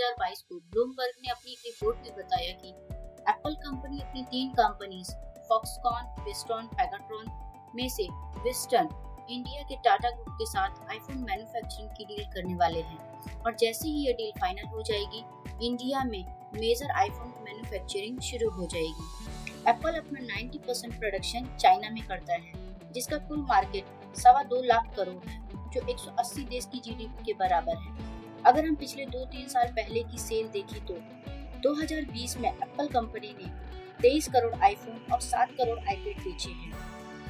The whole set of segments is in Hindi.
2022 को ब्लूमबर्ग ने अपनी एक रिपोर्ट में बताया कि एप्पल कंपनी अपनी 3 कंपनीज फॉक्सकॉन, विस्टन, पेगाट्रॉन में से विस्टन इंडिया के टाटा ग्रुप के साथ आईफोन मैन्युफैक्चरिंग की डील करने वाले हैं और जैसे ही ये डील फाइनल हो जाएगी, इंडिया में मेजर आईफोन मैन्युफैक्चरिंग शुरू हो जाएगी। एप्पल अपना 90% प्रोडक्शन चाइना में करता है, जिसका कुल मार्केट 2.25 लाख करोड़ है, जो 180 देश की जीडीपी के बराबर है। अगर हम पिछले 2-3 साल पहले की सेल देखें तो 2020 में एप्पल कंपनी ने 23 करोड़ आईफोन और 7 करोड़ आईपैड बेचे हैं।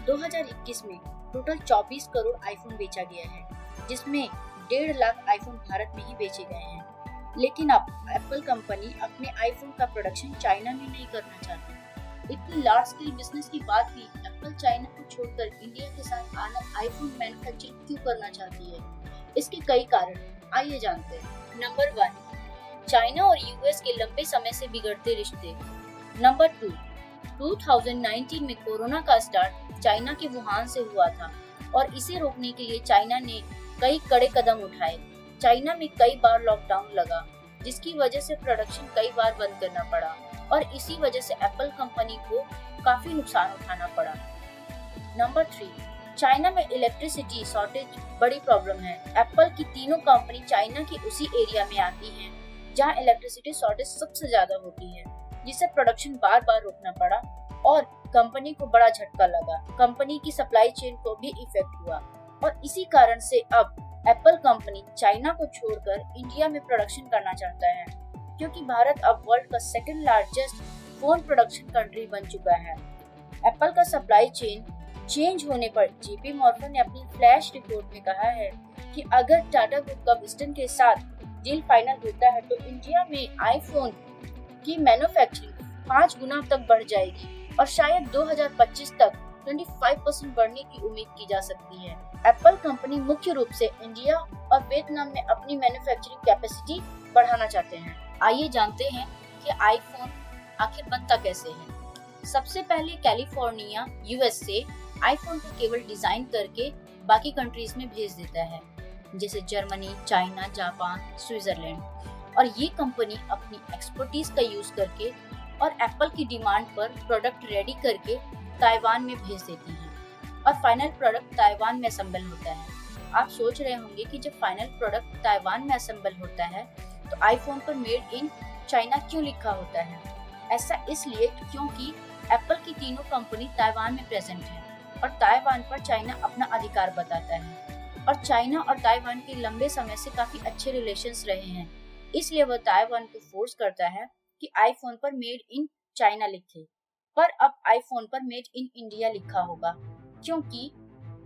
2021 में टोटल 24 करोड़ आईफोन बेचा गया है, जिसमें 1.5 लाख आईफोन भारत में ही बेचे गए हैं। लेकिन अब एप्पल कंपनी अपने आईफोन का प्रोडक्शन चाइना में नहीं करना चाहती। इतनी लार्ज स्केल बिजनेस के बाद भी एप्पल चाइना को छोड़कर इंडिया के साथ आईफोन मैन्युफैक्चरिंग क्यों करना चाहती है? इसके कई कारण हैं, आइए जानते हैं। नंबर 1, चाइना और यूएस के लंबे समय से बिगड़ते रिश्ते। नंबर 2, 2019 में कोरोना का स्टार्ट चाइना के वुहान से हुआ था और इसे रोकने के लिए चाइना ने कई कड़े कदम उठाए। चाइना में कई बार लॉकडाउन लगा, जिसकी वजह से प्रोडक्शन कई बार बंद करना पड़ा और इसी वजह से एप्पल कंपनी को काफी नुकसान उठाना पड़ा। नंबर 3, चाइना में इलेक्ट्रिसिटी शॉर्टेज बड़ी प्रॉब्लम है। एप्पल की तीनों कंपनी चाइना की उसी एरिया में आती हैं जहां इलेक्ट्रिसिटी शॉर्टेज सबसे ज्यादा होती है, जिससे प्रोडक्शन बार बार रोकना पड़ा और कंपनी को बड़ा झटका लगा। कंपनी की सप्लाई चेन को भी इफेक्ट हुआ और इसी कारण से अब एप्पल कंपनी चाइना को छोड़कर इंडिया में प्रोडक्शन करना चाहता है, क्योंकि भारत अब वर्ल्ड का second largest phone production country बन चुका है। एप्पल का सप्लाई चेन चेंज होने पर जेपी मॉर्गन ने अपनी फ्लैश रिपोर्ट में कहा है कि अगर टाटा ग्रुप का विस्टन के साथ डील फाइनल होता है तो इंडिया में आईफोन की मैन्युफैक्चरिंग 5 गुना तक बढ़ जाएगी और शायद 2025 तक 25% बढ़ने की उम्मीद की जा सकती है। एप्पल कंपनी मुख्य रूप से इंडिया और वियतनाम में अपनी मैन्युफैक्चरिंग कैपेसिटी बढ़ाना चाहते हैं। आइए जानते हैं कि आईफोन आखिर बनता कैसे है। सबसे पहले कैलिफोर्निया यूएस से आईफोन को केवल डिजाइन करके बाकी कंट्रीज में भेज देता है, जैसे जर्मनी, चाइना, जापान, स्विट्जरलैंड। और ये कंपनी अपनी एक्सपर्टीज का यूज करके और एप्पल की डिमांड पर प्रोडक्ट रेडी करके ताइवान में भेज देती है और फाइनल प्रोडक्ट ताइवान में असेंबल होता है। आप सोच रहे होंगे कि जब फाइनल प्रोडक्ट ताइवान में असेंबल होता है तो आईफोन पर मेड इन चाइना क्यों लिखा होता है? ऐसा इसलिए क्योंकि एप्पल की तीनों कंपनी ताइवान में प्रेजेंट है और ताइवान पर चाइना अपना अधिकार बताता है और चाइना और ताइवान के लंबे समय से काफी अच्छे रिलेशंस रहे हैं, इसलिए वह ताइवान को फोर्स करता है कि आईफोन पर मेड इन चाइना लिखे। पर अब आईफोन पर मेड इन इंडिया लिखा होगा, क्योंकि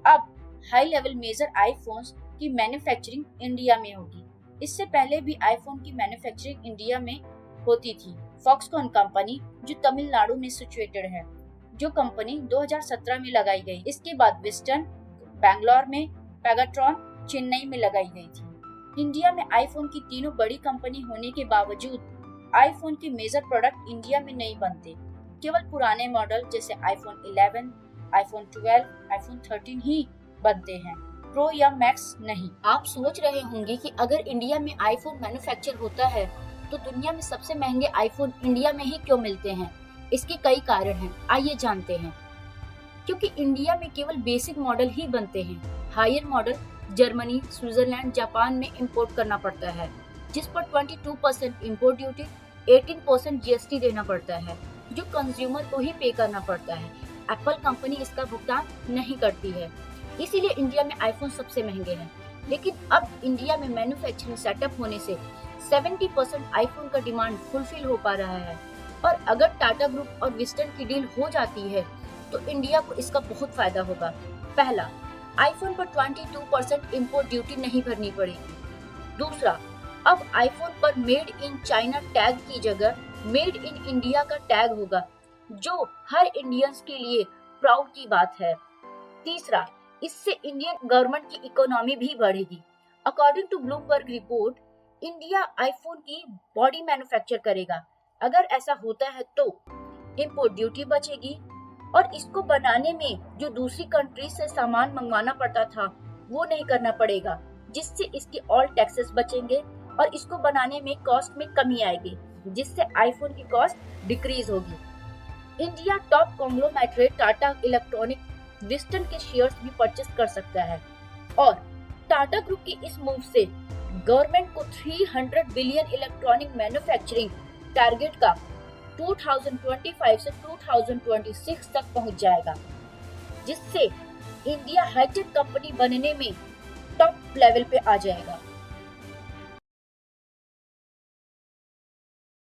अब हाई लेवल मेजर आईफोन्स की मैन्युफैक्चरिंग इंडिया में होगी। इससे पहले भी आईफोन की मैन्युफैक्चरिंग इंडिया में होती थी। फॉक्सकॉन कंपनी जो तमिलनाडु में सिचुएटेड है, जो कंपनी 2017 में लगाई गई। इसके बाद विस्टन बैंगलोर में, पेगाट्रॉन चेन्नई में लगाई गई थी। इंडिया में आईफोन की तीनों बड़ी कंपनी होने के बावजूद आईफोन के मेजर प्रोडक्ट इंडिया में नहीं बनते। केवल पुराने मॉडल जैसे आईफोन 11, आईफोन 12, आईफोन 13 ही बनते हैं, प्रो या मैक्स नहीं। आप सोच रहे होंगे कि अगर इंडिया में आईफोन मैन्युफैक्चर होता है तो दुनिया में सबसे महंगे आईफोन इंडिया में ही क्यों मिलते हैं? इसके कई कारण हैं, आइए जानते हैं। क्योंकि इंडिया में केवल बेसिक मॉडल ही बनते हैं। Higher model Germany, Switzerland, Japan में इंपोर्ट करना पड़ता है, जिस पर 22% इंपोर्ट ड्यूटी, 18% जीएसटी देना पड़ता है, जो कंज्यूमर को ही पे करना पड़ता है। एप्पल कंपनी इसका भुगतान नहीं करती है, इसीलिए इंडिया में आईफोन सबसे महंगे हैं। लेकिन अब इंडिया में मैन्युफैक्चरिंग सेटअप होने से 70% आईफोन का डिमांड फुलफिल हो पा रहा है और अगर टाटा ग्रुप और विस्टन की डील हो जाती है तो इंडिया को इसका बहुत फायदा होगा। पहला, आईफोन पर 22% इंपोर्ट ड्यूटी नहीं भरनी पड़ेगी। दूसरा, अब आईफोन पर मेड इन चाइना टैग की जगह मेड इन इंडिया का टैग होगा, जो हर इंडियंस के लिए प्राउड की बात है। तीसरा, इससे इंडियन गवर्नमेंट की इकोनॉमी भी बढ़ेगी। According to Bloomberg report, India iPhone की बॉडी मैन्युफैक्चर करेगा। अगर ऐसा होता है तो इंपोर्ट ड्यूटी बचेगी और इसको बनाने में जो दूसरी कंट्री से सामान मंगवाना पड़ता था वो नहीं करना पड़ेगा, जिससे इसके ऑल टैक्सेस बचेंगे और इसको बनाने में कॉस्ट में कमी आएगी, जिससे आईफोन की कॉस्ट डिक्रीज होगी। India top conglomerate Tata electronic Winston के शेयर्स भी परचेस कर सकता है और टाटा ग्रुप की इस मूव से गवर्नमेंट को 300 बिलियन इलेक्ट्रॉनिक मैन्युफैक्चरिंग टारगेट का 2025 से 2026 तक पहुंच जाएगा, जिससे इंडिया हाईटेक कंपनी बनने में टॉप लेवल पे आ जाएगा।